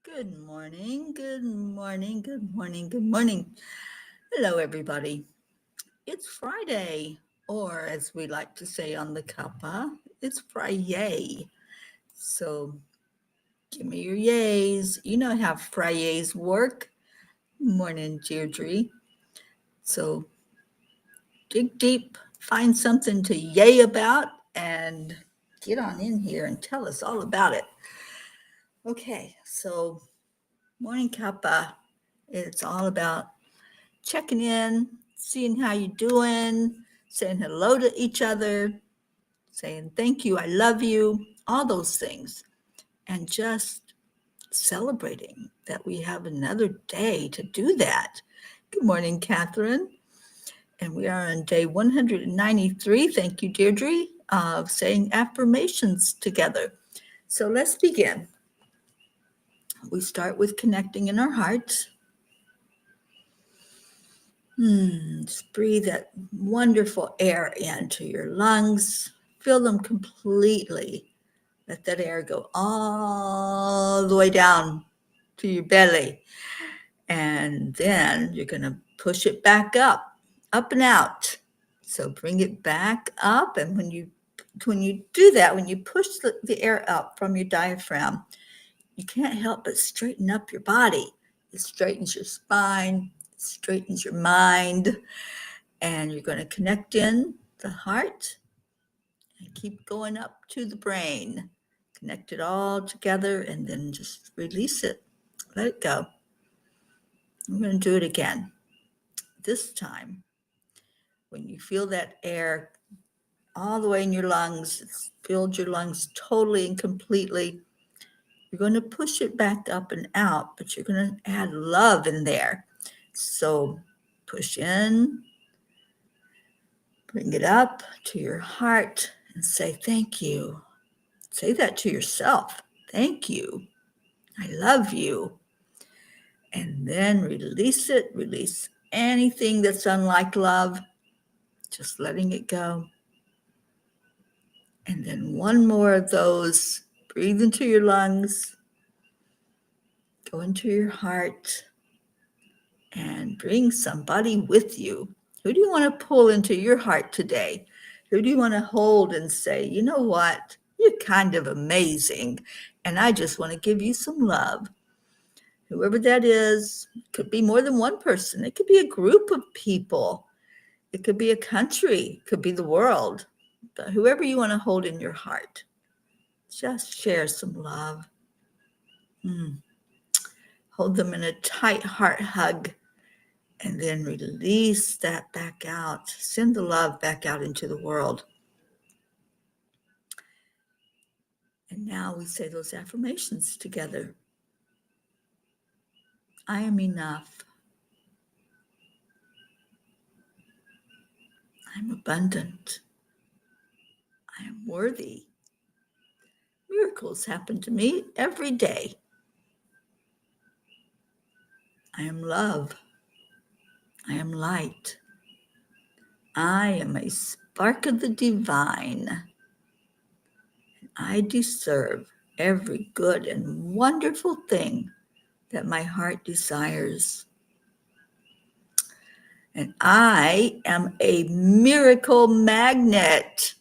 Good morning, good morning, good morning, good morning. Hello, everybody. It's Friday, or as we like to say on the Cuppa, it's Friday. So give me your yays. You know how Fridays work. Morning, Deirdre. So dig deep, find something to yay about, and get on in here and tell us all about it. Okay, so Morning Cuppa, it's all about checking in, seeing how you're doing, saying hello to each other, saying thank you, I love you, all those things, and just celebrating that we have another day to do that. Good morning, Catherine. And we are on day 193. Thank you, Deirdre, of saying affirmations together. So let's begin. We start with connecting in our hearts. Just breathe that wonderful air into your lungs. Fill them completely. Let that air go all the way down to your belly. And then you're going to push it back up and out. So bring it back up. And when you do that, when you push the air up from your diaphragm, you can't help but straighten up your body. It straightens your spine, straightens your mind, and you're going to connect in the heart and keep going up to the brain. Connect it all together and then just release it. Let it go. I'm going to do it again. This time, when you feel that air all the way in your lungs, it's filled your lungs totally and completely, you're going to push it back up and out, but you're going to add love in there. So push in, bring it up to your heart and say thank you. Say that to yourself. Thank you. I love you. And then release it. Release anything that's unlike love. Just letting it go. And then one more of those. Breathe into your lungs. Go into your heart. And bring somebody with you. Who do you want to pull into your heart today? Who do you want to hold and say, you know what? You're kind of amazing. And I just want to give you some love. Whoever that is, it could be more than one person. It could be a group of people. It could be a country. It could be the world. But whoever you want to hold in your heart, just share some love. Hold them in a tight heart hug. And then release that back out. Send the love back out into the world. And now we say those affirmations together. I am enough. I'm abundant. I am worthy. Miracles happen to me every day. I am love. I am light. I am a spark of the divine. I deserve every good and wonderful thing that my heart desires. And I am a miracle magnet.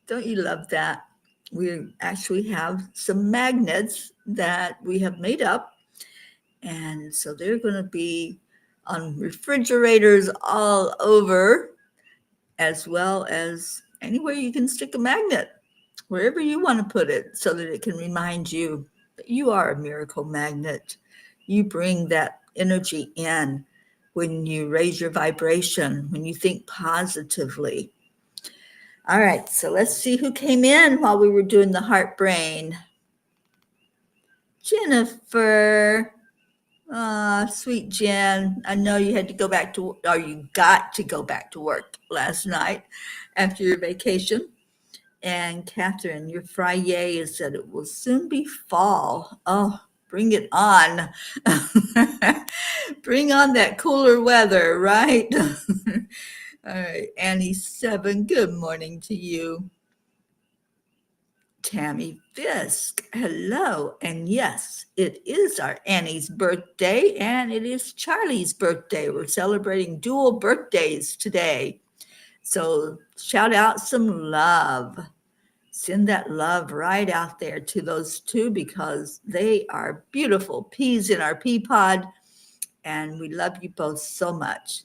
Don't you love that? We actually have some magnets that we have made up. And so they're going to be on refrigerators all over, as well as anywhere you can stick a magnet, wherever you want to put it, so that it can remind you that you are a miracle magnet. You bring that energy in when you raise your vibration, when you think positively. All right, so let's see who came in while we were doing the heart brain. Jennifer. Sweet Jen. I know you had to go back to, or you got to go back to work last night after your vacation. And Catherine, your Friday is that it will soon be fall. Oh, bring it on. Bring on that cooler weather, right? All right, Annie 7, good morning to you. Tammy Fisk, hello. And yes, it is our Annie's birthday and it is Charlie's birthday. We're celebrating dual birthdays today. So shout out some love. Send that love right out there to those two because they are beautiful peas in our pea pod. And we love you both so much.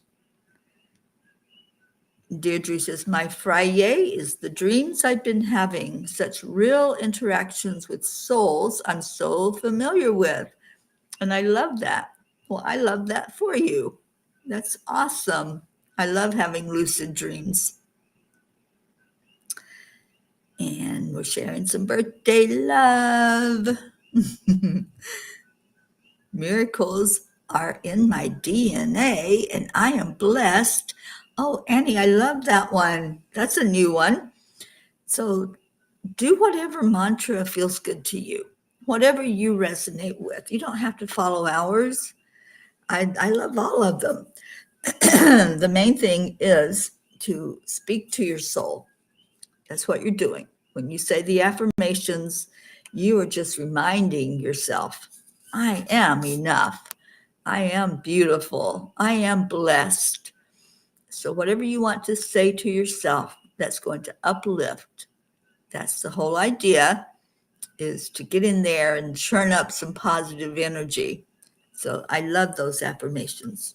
Deirdre says, my Friday is the dreams I've been having, such real interactions with souls I'm so familiar with. And I love that. Well, I love that for you. That's awesome. I love having lucid dreams. And we're sharing some birthday love. Miracles are in my DNA and I am blessed. Oh, Annie, I love that one. That's a new one. So do whatever mantra feels good to you, whatever you resonate with. You don't have to follow ours. I love all of them. The main thing is to speak to your soul. That's what you're doing. When you say the affirmations, you are just reminding yourself, I am enough. I am beautiful. I am blessed. So whatever you want to say to yourself, that's going to uplift. That's the whole idea, is to get in there and churn up some positive energy. So I love those affirmations.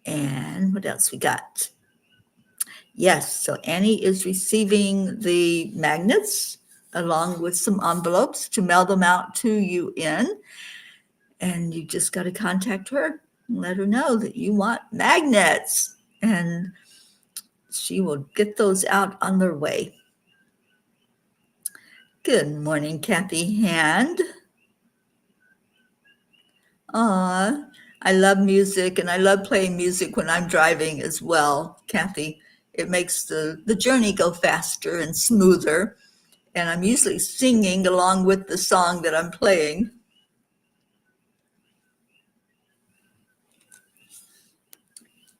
And what else we got? Yes, so Annie is receiving the magnets along with some envelopes to mail them out to you in. And you just got to contact her and let her know that you want magnets. And she will get those out on their way. Good morning, Kathy Hand. I love music and I love playing music when I'm driving as well, Kathy. It makes the journey go faster and smoother. And I'm usually singing along with the song that I'm playing.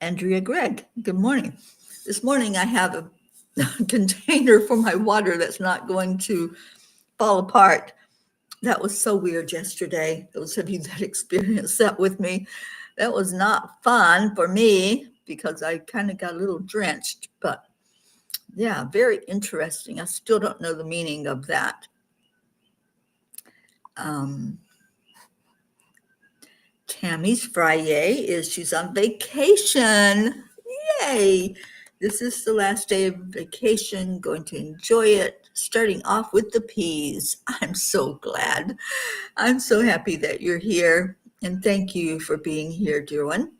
Andrea Gregg, good morning. This morning I have a container for my water that's not going to fall apart. That was so weird yesterday. Those of you that experienced that with me, that was not fun for me because I kind of got a little drenched, but yeah, very interesting. I still don't know the meaning of that. Tammy's Friday is she's on vacation. Yay! This is the last day of vacation, going to enjoy it, starting off with the peas. I'm so glad. I'm so happy that you're here, and thank you for being here, dear one.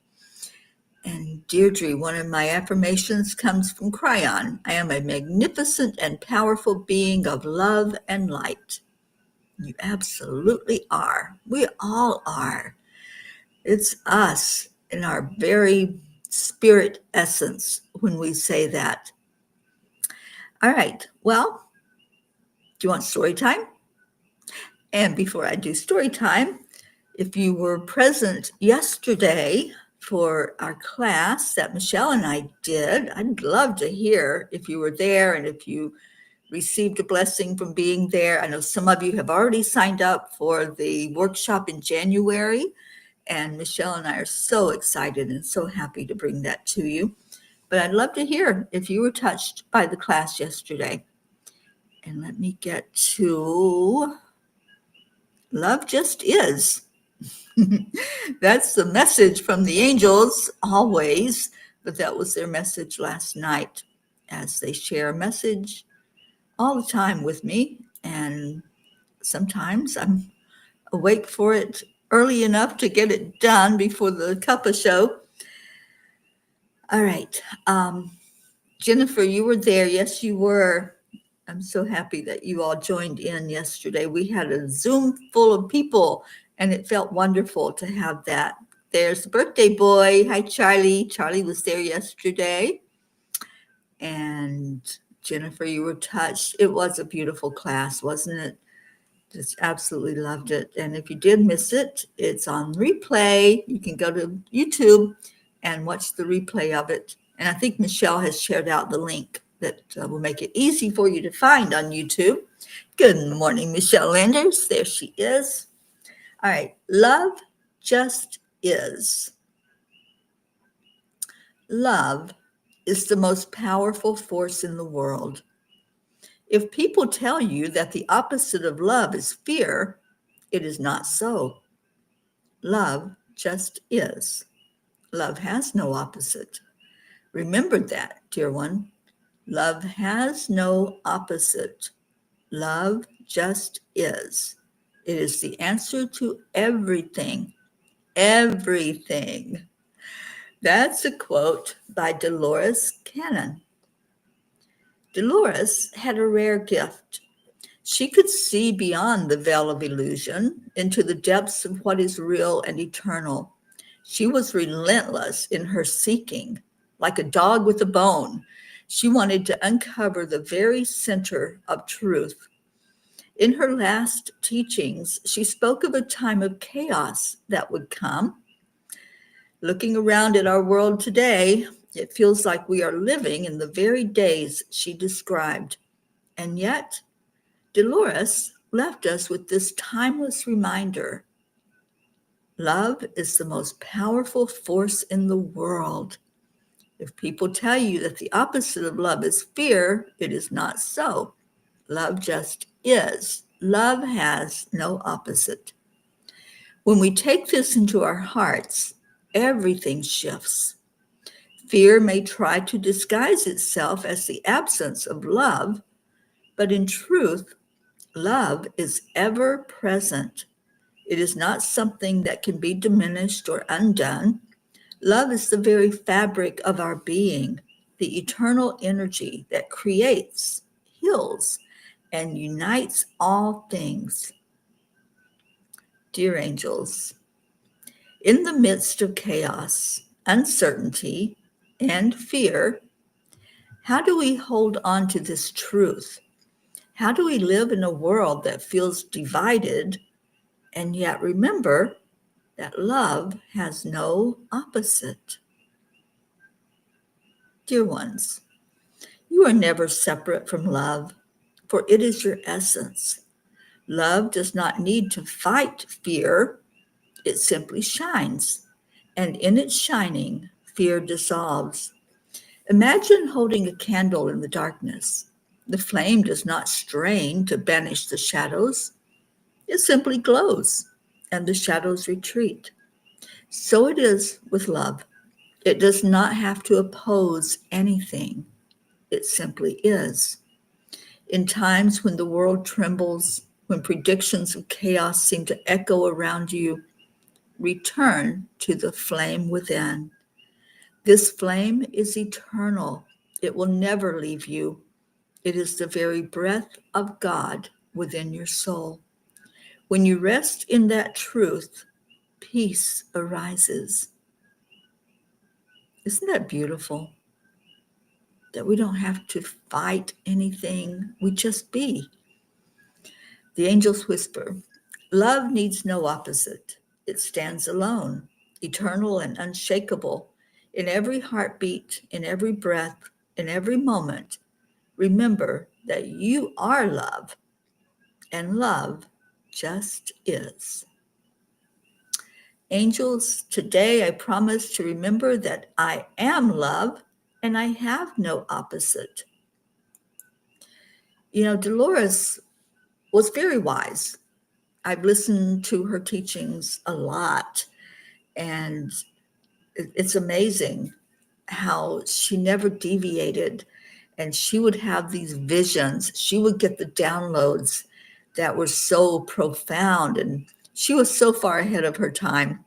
And Deirdre, one of my affirmations comes from Cryon. I am a magnificent and powerful being of love and light. You absolutely are. We all are. It's us in our very spirit essence when we say that. All right. Well, do you want story time? And before I do story time, if you were present yesterday for our class that Michelle and I did, I'd love to hear if you were there and if you received a blessing from being there. I know some of you have already signed up for the workshop in January, and Michelle and I are so excited and so happy to bring that to you. But I'd love to hear if you were touched by the class yesterday. And let me get to Love Just Is. That's the message from the angels always, but that was their message last night as they share a message all the time with me. And sometimes I'm awake for it early enough to get it done before the Cuppa show. All right. Jennifer, you were there. Yes, you were. I'm so happy that you all joined in yesterday. We had a Zoom full of people, and it felt wonderful to have that. There's the birthday boy. Hi, Charlie. Charlie was there yesterday. And Jennifer, you were touched. It was a beautiful class, wasn't it? Just absolutely loved it. And if you did miss it, it's on replay. You can go to YouTube and watch the replay of it. And I think Michelle has shared out the link that will make it easy for you to find on YouTube. Good morning, Michelle Landers. There she is. All right. Love just is. Love is the most powerful force in the world. If people tell you that the opposite of love is fear, it is not so. Love just is. Love has no opposite. Remember that, dear one. Love has no opposite. Love just is. It is the answer to everything. Everything. That's a quote by Dolores Cannon. Dolores had a rare gift. She could see beyond the veil of illusion into the depths of what is real and eternal. She was relentless in her seeking, like a dog with a bone. She wanted to uncover the very center of truth. In her last teachings, she spoke of a time of chaos that would come. Looking around at our world today, it feels like we are living in the very days she described. And yet, Dolores left us with this timeless reminder. Love is the most powerful force in the world. If people tell you that the opposite of love is fear, it is not so. Love just is. Love has no opposite. When we take this into our hearts, everything shifts. Fear may try to disguise itself as the absence of love, but in truth, love is ever present. It is not something that can be diminished or undone. Love is the very fabric of our being, the eternal energy that creates, heals, and unites all things. Dear angels, in the midst of chaos, uncertainty, and fear, how do we hold on to this truth? How do we live in a world that feels divided and yet remember that love has no opposite? Dear ones, you are never separate from love, for it is your essence. Love does not need to fight fear, it simply shines, and in its shining, fear dissolves. Imagine holding a candle in the darkness. The flame does not strain to banish the shadows. It simply glows, and the shadows retreat. So it is with love. It does not have to oppose anything. It simply is. In times when the world trembles, when predictions of chaos seem to echo around you, return to the flame within. This flame is eternal. It will never leave you. It is the very breath of God within your soul. When you rest in that truth, peace arises. Isn't that beautiful? That we don't have to fight anything, we just be. The angels whisper, love needs no opposite. It stands alone, eternal and unshakable. In every heartbeat, in every breath, in every moment, remember that you are love, and love just is. Angels, today I promise to remember that I am love and I have no opposite. You know, Dolores was very wise. I've listened to her teachings a lot, and it's amazing how she never deviated, and she would have these visions. She would get the downloads that were so profound, and she was so far ahead of her time.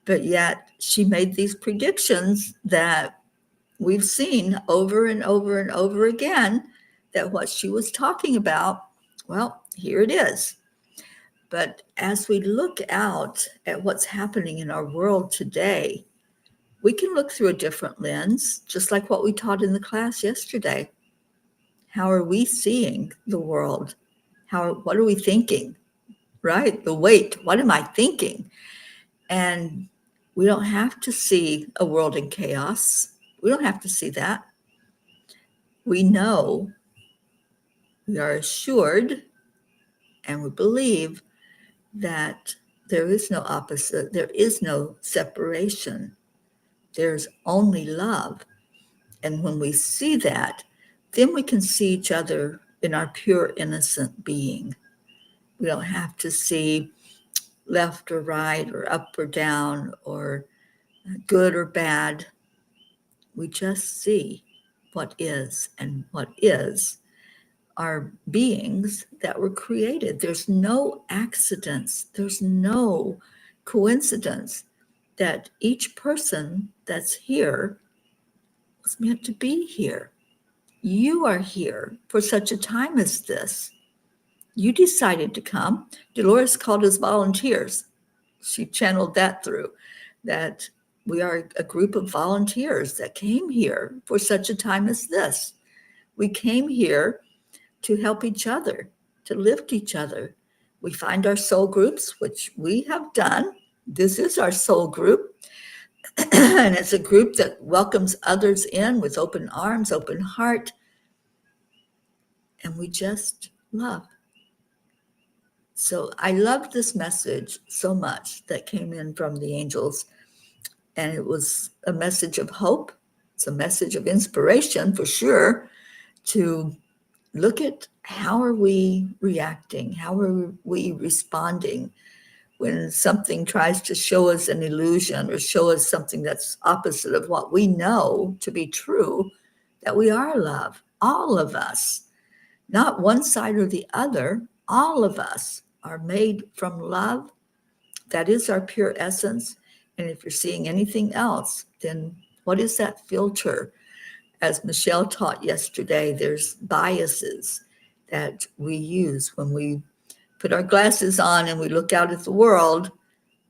But yet she made these predictions that we've seen over and over and over again, that what she was talking about, well, here it is. But as we look out at what's happening in our world today, we can look through a different lens, just like what we taught in the class yesterday. How are we seeing the world? What are we thinking? Right? The weight. What am I thinking? And we don't have to see a world in chaos. We don't have to see that. We know, we are assured And we believe that there is no opposite, there is no separation, there's only love. And when we see that, then we can see each other in our pure, innocent being. We don't have to see left or right or up or down or good or bad. We just see what is, and what is are beings that were created. There's no accidents, there's no coincidence that each person that's here was meant to be here. You are here for such a time as this. You decided to come. Dolores called us volunteers. She channeled that through, that we are a group of volunteers that came here for such a time as this. We came here to help each other, to lift each other. We find our soul groups, which we have done. This is our soul group. And it's a group that welcomes others in with open arms, open heart. And we just love. So I loved this message so much that came in from the angels. And it was a message of hope. It's a message of inspiration for sure, to look at how are we reacting? How are we responding when something tries to show us an illusion or show us something that's opposite of what we know to be true, that we are love, all of us, not one side or the other. All of us are made from love. That is our pure essence. And if you're seeing anything else, then what is that filter? As Michelle taught yesterday, there's biases that we use when we put our glasses on and we look out at the world.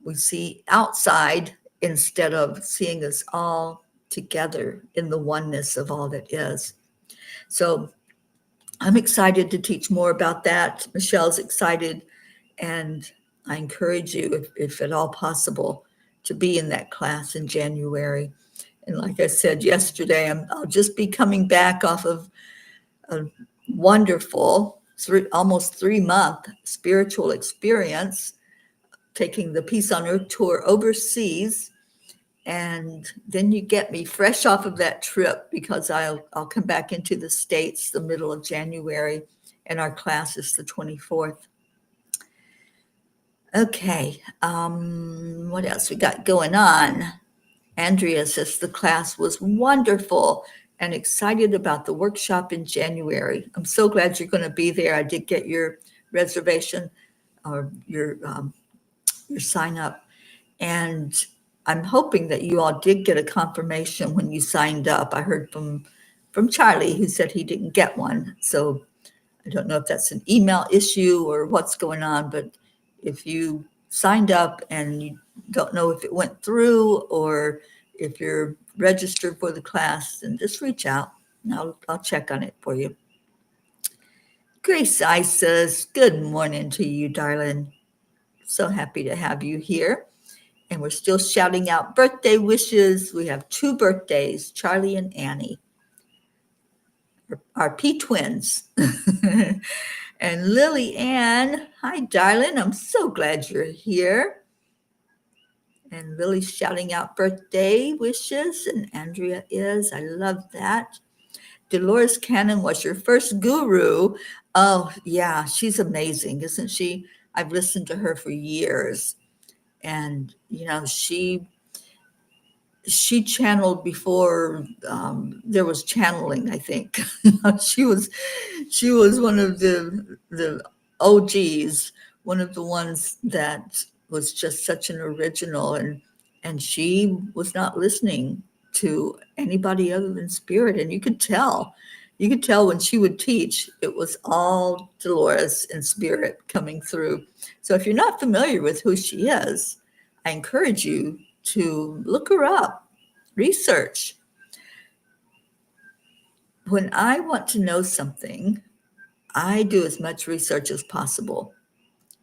We see outside instead of seeing us all together in the oneness of all that is. So I'm excited to teach more about that. Michelle's excited, and I encourage you, if at all possible, to be in that class in January. And like I said yesterday, I'll just be coming back off of a wonderful, almost 3-month spiritual experience, taking the Peace on Earth tour overseas. And then you get me fresh off of that trip, because I'll come back into the States the middle of January, and our class is the 24th. Okay, what else we got going on? Andrea says the class was wonderful and excited about the workshop in January. I'm so glad you're going to be there. I did get your reservation or your sign up, and I'm hoping that you all did get a confirmation when you signed up. I heard from Charlie, who said he didn't get one. So I don't know if that's an email issue or what's going on, but if you signed up and you don't know if it went through or if you're registered for the class, then just reach out and I'll check on it for you. Grace I says, good morning to you, darling. So happy to have you here. And we're still shouting out birthday wishes. We have 2 birthdays, Charlie and Annie, our P twins. And Lily Ann, hi, darling. I'm so glad you're here. And Lily's shouting out birthday wishes, and Andrea is. I love that. Dolores Cannon was your first guru. Oh, yeah, she's amazing, isn't she? I've listened to her for years. And, you know, she channeled before there was channeling, I think. she was one of the OGs, one of the ones that was just such an original, and she was not listening to anybody other than spirit. And you could tell when she would teach, it was all Dolores and spirit coming through. So if you're not familiar with who she is, I encourage you to look her up, research. When I want to know something, I do as much research as possible.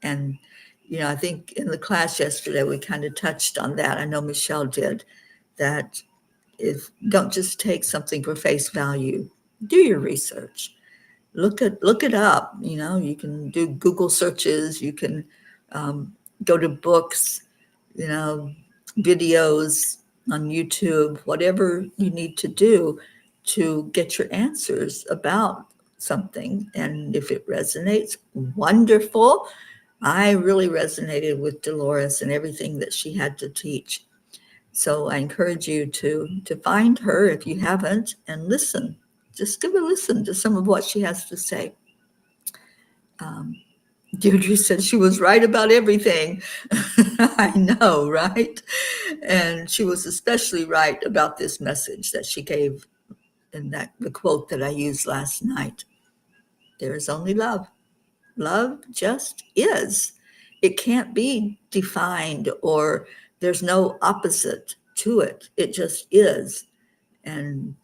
And, you know, I think in the class yesterday, we kind of touched on that. I know Michelle did, that don't just take something for face value. Do your research. look it up. You can do Google searches. You can go to books, videos on YouTube, whatever you need to do to get your answers about something. And if it resonates, wonderful. I really resonated with Dolores and everything that she had to teach. So I encourage you to find her if you haven't and listen. Just give a listen to some of what she has to say. Deirdre said she was right about everything. I know, right? And she was especially right about this message that she gave in the quote that I used last night. There is only love. Love just is. It can't be defined, or there's no opposite to it. It just is. And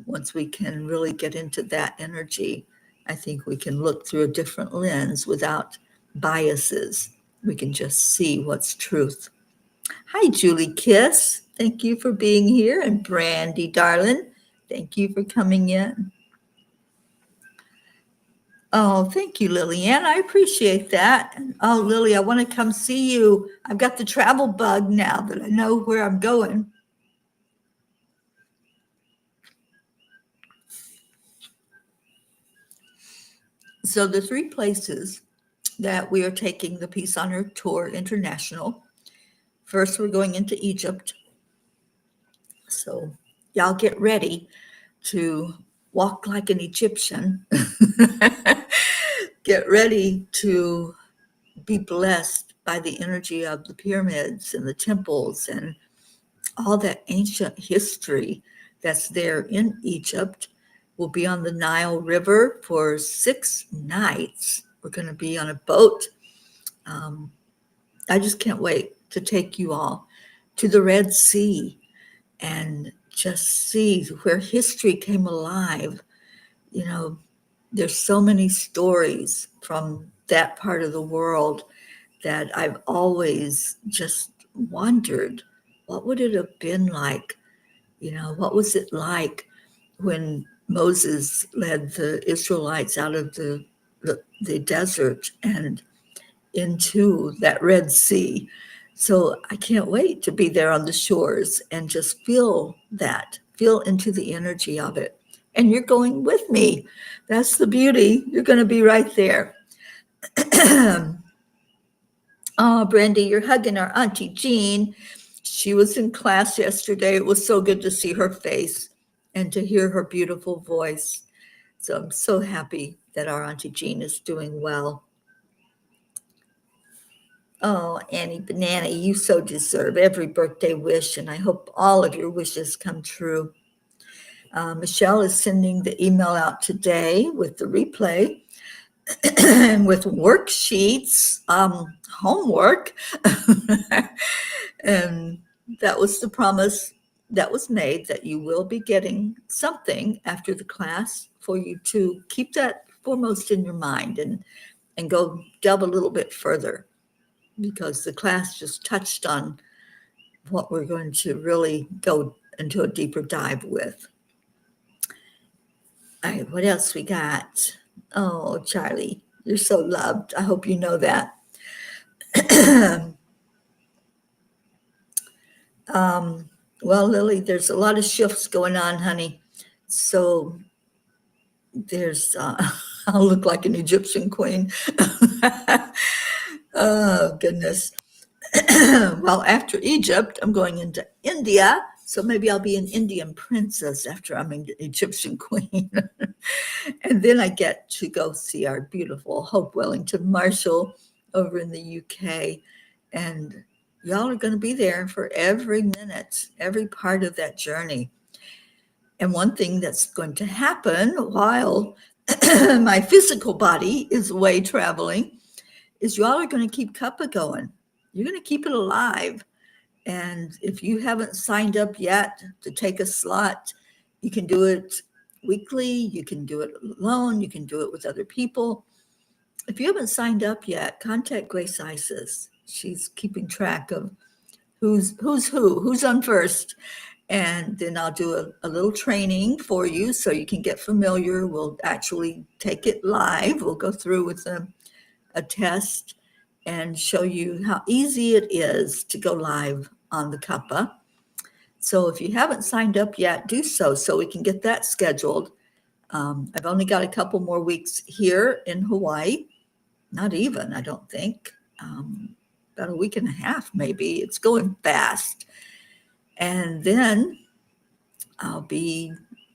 once we can really get into that energy, I think we can look through a different lens without biases. We can just see what's truth. Hi, Julie Kiss. Thank you for being here. And Brandy, darling, thank you for coming in. Oh, thank you, Lillian. I appreciate that. Oh, Lily, I want to come see you. I've got the travel bug now that I know where I'm going. So the 3 places that we are taking the Peace on Earth Tour International. First, we're going into Egypt. So y'all get ready to walk like an Egyptian. Get ready to be blessed by the energy of the pyramids and the temples and all that ancient history that's there in Egypt. We'll be on the Nile River for 6 nights. We're going to be on a boat. I just can't wait to take you all to the Red Sea and just see where history came alive. There's so many stories from that part of the world that I've always just wondered, what would it have been like? What was it like when Moses led the Israelites out of the desert and into that Red Sea? So I can't wait to be there on the shores and just feel into the energy of it. And you're going with me. That's the beauty. You're going to be right there. Oh, Brandy, you're hugging our Auntie Jean. She was in class yesterday. It was so good to see her face and to hear her beautiful voice. So I'm so happy that our Auntie Jean is doing well. Oh, Annie Banana, you so deserve every birthday wish, and I hope all of your wishes come true. Michelle is sending the email out today with the replay and with worksheets, homework. And that was the promise that was made, that you will be getting something after the class for you to keep that foremost in your mind and go delve a little bit further, because the class just touched on what we're going to really go into a deeper dive with. All right, what else we got? Oh, Charlie, you're so loved. I hope you know that. Well, Lily, there's a lot of shifts going on, honey. So there's, I'll look like an Egyptian queen. Oh, goodness. Well, after Egypt, I'm going into India. So maybe I'll be an Indian princess after I'm an Egyptian queen. And then I get to go see our beautiful Hope Wellington Marshall over in the UK. And y'all are going to be there for every minute, every part of that journey. And one thing that's going to happen while my physical body is away traveling is y'all are going to keep Cuppa going. You're going to keep it alive. And if you haven't signed up yet to take a slot, you can do it weekly. You can do it alone. You can do it with other people. If you haven't signed up yet, contact Grace Isis. She's keeping track of who's on first. And then I'll do a little training for you so you can get familiar. We'll actually take it live. We'll go through with a test and show you how easy it is to go live on the Cuppa. So if you haven't signed up yet, do so we can get that scheduled. I've only got a couple more weeks here in Hawaii. Not even, I don't think. About a week and a half, maybe. It's going fast. And then I'll be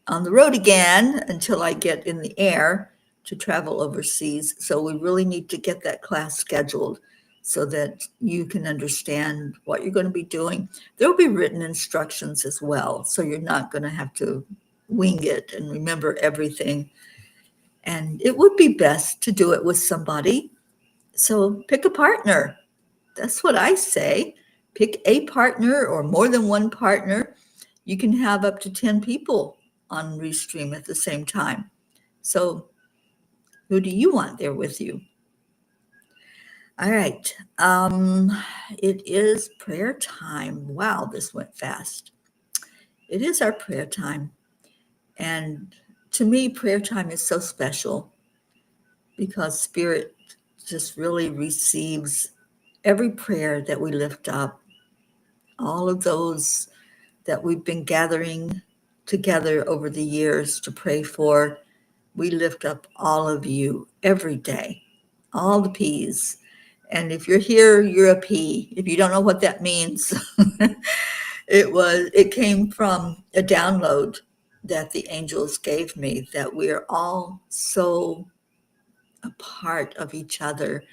on the road again until I get in the air to travel overseas. So we really need to get that class scheduled so that you can understand what you're going to be doing. There'll be written instructions as well, so you're not going to have to wing it and remember everything. And it would be best to do it with somebody. So pick a partner. That's what I say. Pick a partner or more than one partner. You can have up to 10 people on Restream at the same time. So who do you want there with you? All right. It is prayer time. Wow, this went fast. It is our prayer time. And to me, prayer time is so special because Spirit just really receives every prayer that we lift up. All of those that we've been gathering together over the years to pray for, we lift up all of you every day, all the P's. And if you're here, you're a P. If you don't know what that means, it came from a download that the angels gave me, that we're all so a part of each other.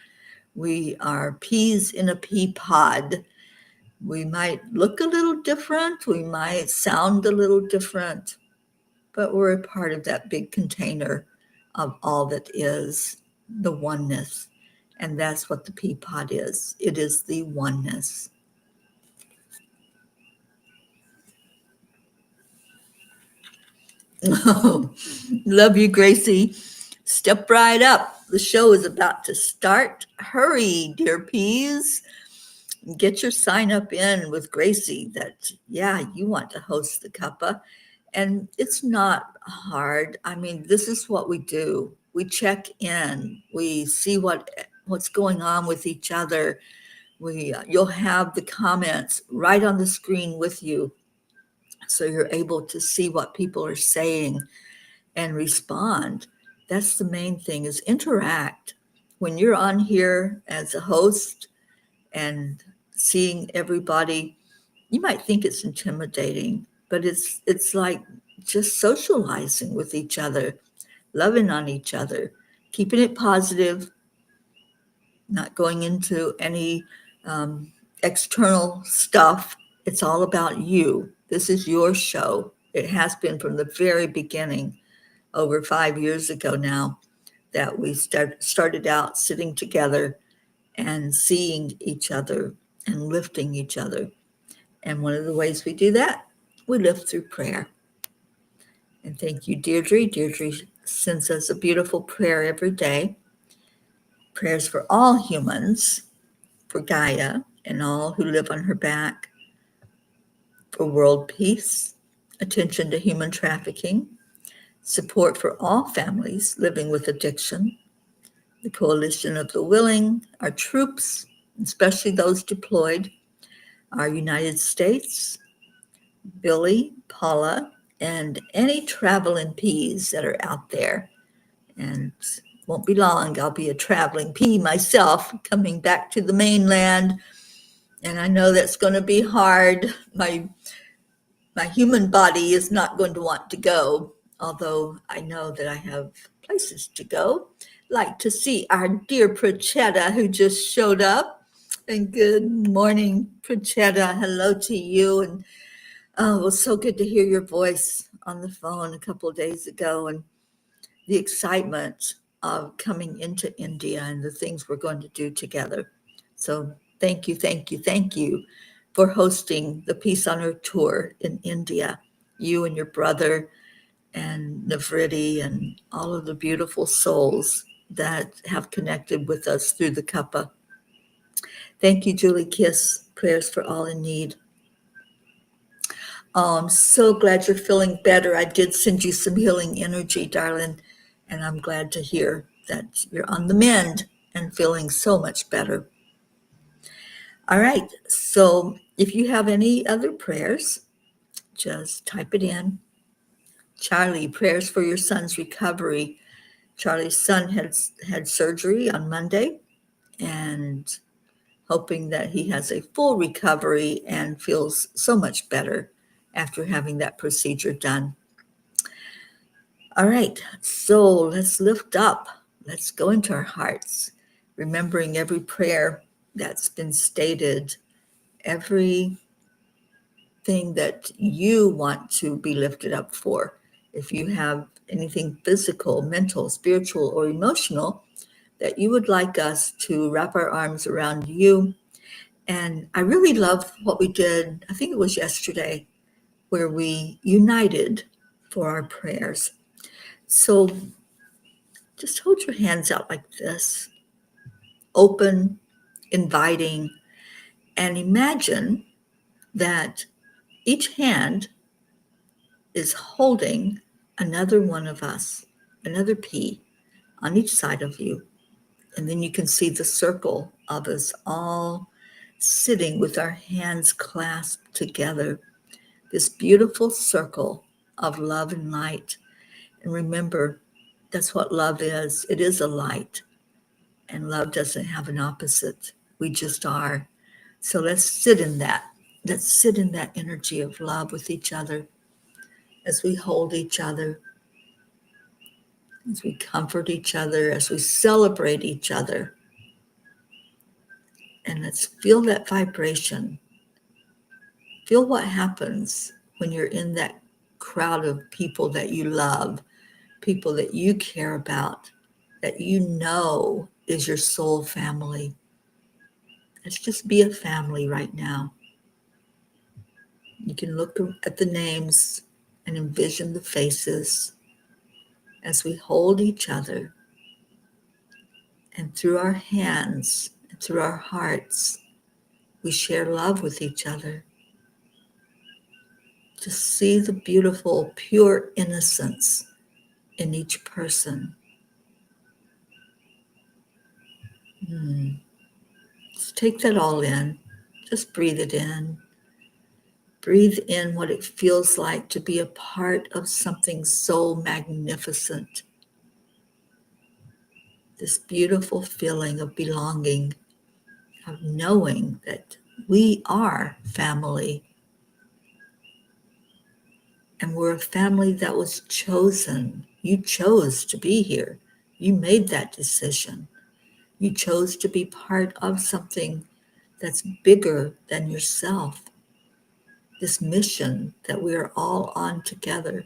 We are peas in a pea pod. We might look a little different, we might sound a little different, but we're a part of that big container of all that is the oneness. And that's what the pea pod is. It is the oneness. Love you, Gracie. Step right up. The show is about to start. Hurry, dear peas. Get your sign up in with Gracie that, yeah, you want to host the Cuppa. And it's not hard. I mean, this is what we do. We check in. We see what's going on with each other. You'll have the comments right on the screen with you, so you're able to see what people are saying and respond. That's the main thing, is interact. When you're on here as a host and seeing everybody, you might think it's intimidating, but it's like just socializing with each other, loving on each other, keeping it positive, not going into any external stuff. It's all about you. This is your show. It has been from the very beginning, over 5 years ago now, that we started out sitting together and seeing each other and lifting each other. And one of the ways we do that, we lift through prayer. And thank you, Deirdre. Deirdre sends us a beautiful prayer every day. Prayers for all humans, for Gaia and all who live on her back, for world peace, attention to human trafficking, support for all families living with addiction, the Coalition of the Willing, our troops, especially those deployed, our United States, Billy, Paula, and any traveling peas that are out there. And won't be long, I'll be a traveling pea myself, coming back to the mainland. And I know that's going to be hard. My human body is not going to want to go, although I know that I have places to go. Like to see our dear Prachetta, who just showed up. And good morning, Prachetta. Hello to you. And it was so good to hear your voice on the phone a couple of days ago, and the excitement of coming into India and the things we're going to do together. So thank you for hosting the Peace on Earth tour in India. You and your brother and Navriti and all of the beautiful souls that have connected with us through the Cuppa. Thank you, Julie Kiss. Prayers for all in need. Oh, I'm so glad you're feeling better. I did send you some healing energy, darling, and I'm glad to hear that you're on the mend and feeling so much better. All right, so if you have any other prayers, just type it in. Charlie, prayers for your son's recovery. Charlie's son had surgery on Monday, and hoping that he has a full recovery and feels so much better after having that procedure done. All right, so let's lift up. Let's go into our hearts, remembering every prayer that's been stated, everything that you want to be lifted up for. If you have anything physical, mental, spiritual, or emotional that you would like us to wrap our arms around you. And I really love what we did, I think it was yesterday, where we united for our prayers. So just hold your hands out like this, open, inviting, and imagine that each hand is holding another one of us, another P on each side of you. And then you can see the circle of us all sitting with our hands clasped together, this beautiful circle of love and light. And remember, that's what love is. It is a light, and love doesn't have an opposite. We just are. So let's sit in that. Let's sit in that energy of love with each other as we hold each other, as we comfort each other, as we celebrate each other. And let's feel that vibration. Feel what happens when you're in that crowd of people that you love, people that you care about, that you know is your soul family. Let's just be a family right now. You can look at the names and envision the faces as we hold each other. And through our hands and through our hearts, we share love with each other. Just see the beautiful, pure innocence in each person. Just take that all in. Just breathe it in. Breathe in what it feels like to be a part of something so magnificent. This beautiful feeling of belonging, of knowing that we are family. And we're a family that was chosen. You chose to be here. You made that decision. You chose to be part of something that's bigger than yourself. This mission that we are all on together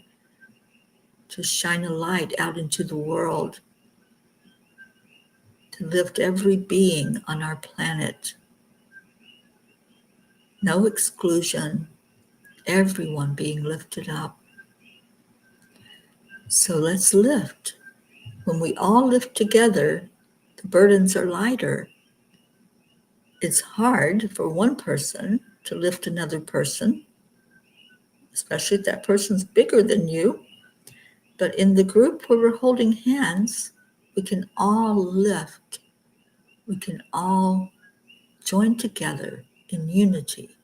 to shine a light out into the world, to lift every being on our planet. No exclusion, everyone being lifted up. So let's lift. When we all lift together, the burdens are lighter. It's hard for one person to lift another person, especially if that person's bigger than you. But in the group where we're holding hands, we can all lift. We can all join together in unity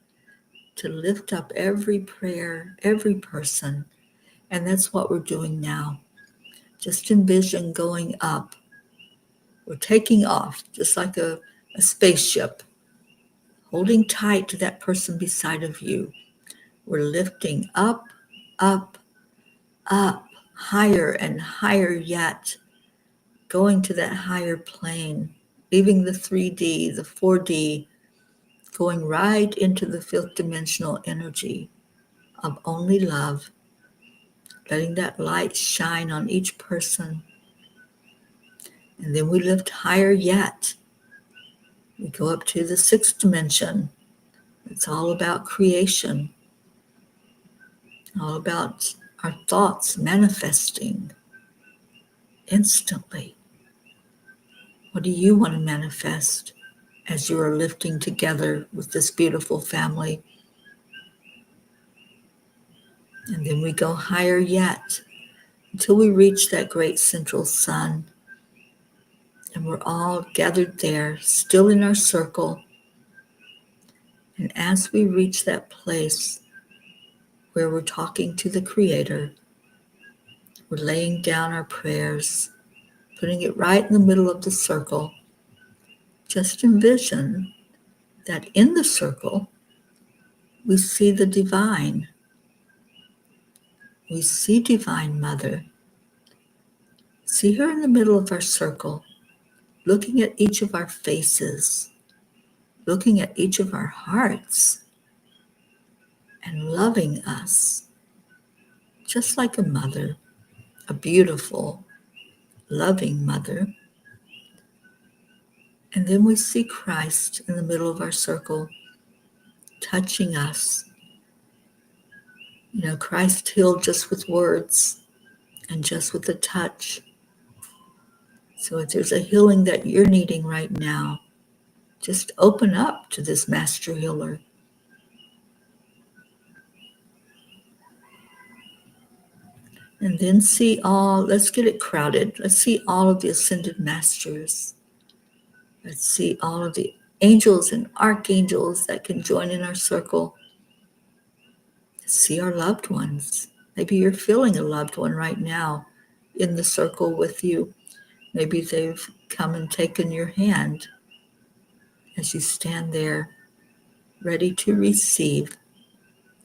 to lift up every prayer, every person. And that's what we're doing now. Just envision going up. We're taking off just like a spaceship, holding tight to that person beside of you. We're lifting up, up, up, higher and higher yet, going to that higher plane, leaving the 3D, the 4D, going right into the fifth dimensional energy of only love, letting that light shine on each person. And then we lift higher yet. We go up to the sixth dimension. It's all about creation, all about our thoughts manifesting instantly. What do you want to manifest as you are lifting together with this beautiful family? And then we go higher yet until we reach that great central sun. And we're all gathered there, still in our circle. And as we reach that place where we're talking to the Creator, we're laying down our prayers, putting it right in the middle of the circle. Just envision that in the circle, we see the divine. We see Divine Mother. See her in the middle of our circle, looking at each of our faces, looking at each of our hearts, and loving us, just like a mother, a beautiful, loving mother. And then we see Christ in the middle of our circle, touching us. You know, Christ healed just with words and just with a touch. So if there's a healing that you're needing right now, just open up to this Master Healer. And then see let's get it crowded. Let's see all of the Ascended Masters. Let's see all of the angels and archangels that can join in our circle. Let's see our loved ones. Maybe you're feeling a loved one right now in the circle with you. Maybe they've come and taken your hand as you stand there ready to receive.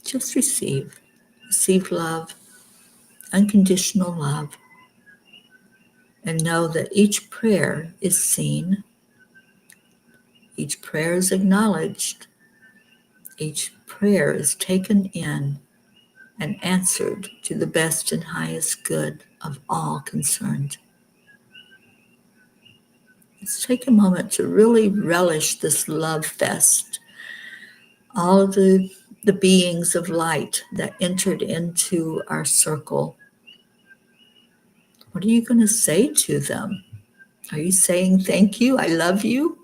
Just receive. Receive love, unconditional love. And know that each prayer is seen. Each prayer is acknowledged. Each prayer is taken in and answered to the best and highest good of all concerned. Let's take a moment to really relish this love fest. All of the beings of light that entered into our circle. What are you going to say to them? Are you saying thank you? I love you?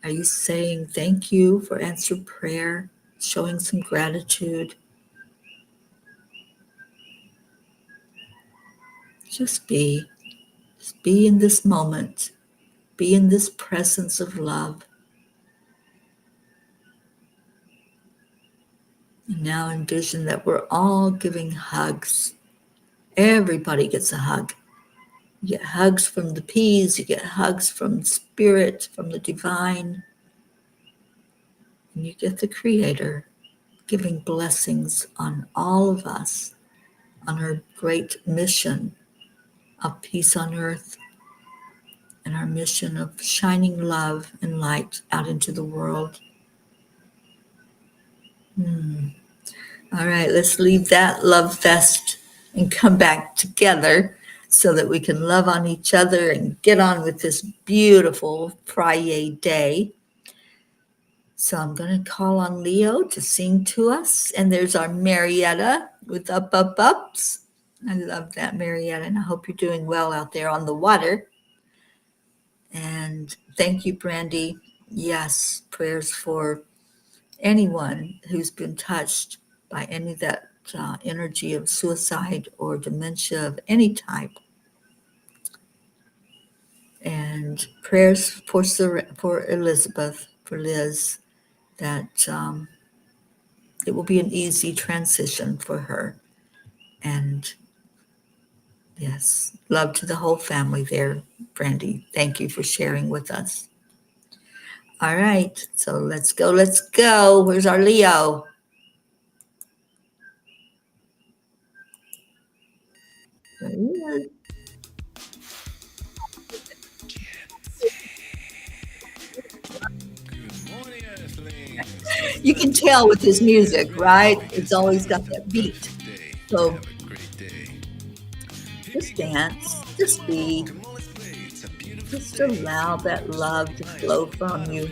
Are you saying thank you for answered prayer? Showing some gratitude? Just be. Just be in this moment. Be in this presence of love. And now envision that we're all giving hugs. Everybody gets a hug. You get hugs from the peas, you get hugs from spirit, from the divine. And you get the Creator giving blessings on all of us on our great mission of peace on earth and our mission of shining love and light out into the world. All right, let's leave that love fest and come back together so that we can love on each other and get on with this beautiful Friday day. So I'm going to call on Leo to sing to us. And there's our Marietta with Up, Up, Ups. I love that, Marietta, and I hope you're doing well out there on the water. And thank you, Brandy. Yes, prayers for anyone who's been touched by any of that energy of suicide or dementia of any type. And prayers for Elizabeth, for Liz, that it will be an easy transition for her. And yes, love to the whole family there, Brandy. Thank you for sharing with us. All right, so let's go, let's go. Where's our Leo? There he is. You can tell with his music, right? It's always got that beat. So just dance, just be, just allow that love to flow from you.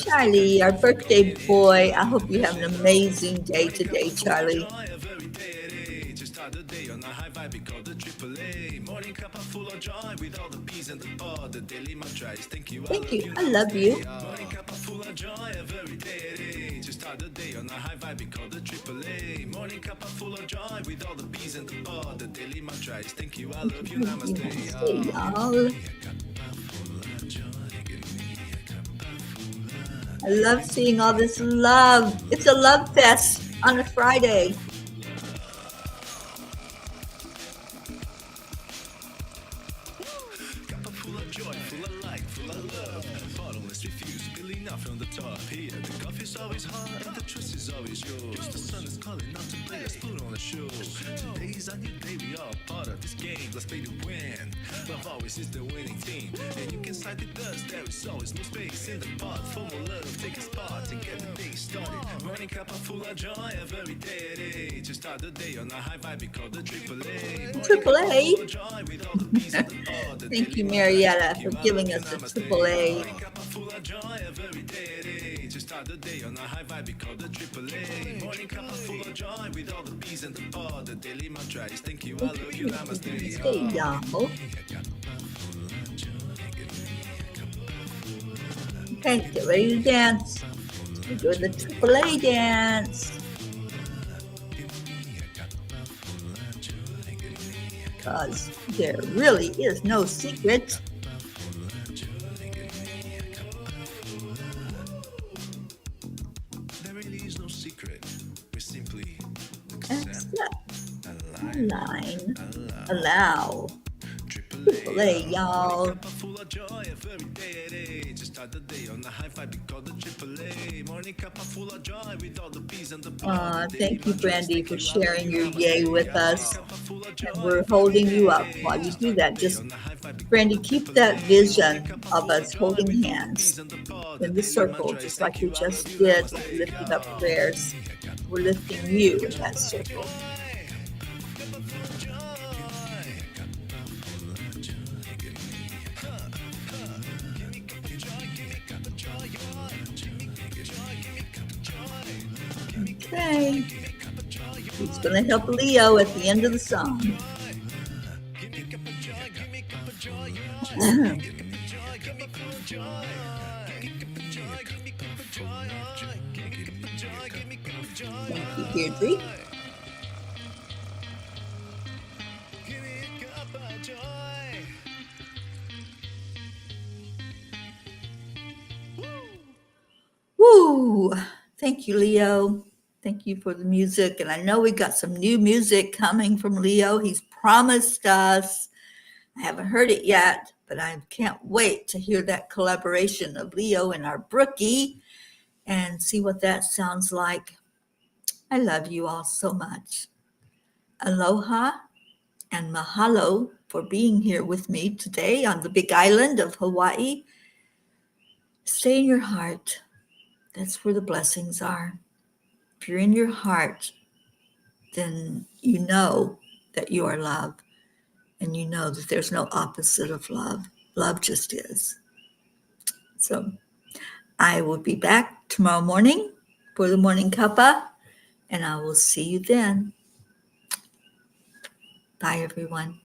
Charlie, our birthday boy, I hope you have an amazing day today, Charlie. start the day on a high vibe, we call the AAA. Morning cuppa full of joy with all the peas and the pod. The daily mantra is thank you, I Thank love you. you, I love you. namaste. Morning cuppa full of joy every day. To start the day on a high vibe, we call the AAA. Morning cuppa full of joy with all the peas and the pod. The daily mantra is thank you, I love you, namaste. Namaste, y'all. I love seeing all this love. It's a love fest on a Friday. Cuppa full of joy, full of light, full of love. Bottomless refuse, spilling out from the top here. The coffee's always hot and the trust is always yours. The sun is calling out to play, let's put on a show. Today's a new day, we are part of this game. Let's play to win. Love always is the winning team. And you can side with us, there is always no space in the pot. For more love, take a spot and get the day started. Morning cuppa full of joy every day. To start the day on a high vibe, we call the AAA. AAA. Joy with all the peas and the pod. Thank you, Marietta, for giving us the AAA. Full of joy every day. To start the day on a high vibe, we call the AAA. Morning cuppa full of joy with all the peas and the pod. The daily mantra is thank you, I love you, namaste. Stay, y'all. Okay, get ready to dance. We're doing the AAA dance. Because there really is no secret. There really is no secret. We simply Accept, align, allow. AAA, y'all. full of joy every day. To start the day on a high vibe, we call the AAA. Morning cuppa full of joy with all the peas and the pod. Thank you, Brandy, for sharing your yay with us. And we're holding you up while you do that. Just, Brandy, keep that vision of us holding hands in the circle, just like we just did, lifting up prayers. We're lifting you in that circle. Okay. He's going to help Leo at the end of the song. Thank you, Deirdre. Woo! Thank you, Leo. Thank you for the music. And I know we got some new music coming from Leo. He's promised us. I haven't heard it yet, but I can't wait to hear that collaboration of Leo and our Brookie and see what that sounds like. I love you all so much. Aloha and mahalo for being here with me today on the big island of Hawaii. Stay in your heart. That's where the blessings are. If you're in your heart, then you know that you are love, and you know that there's no opposite of love. Love just is. So I will be back tomorrow morning for the Morning Cuppa, and I will see you then. Bye, everyone.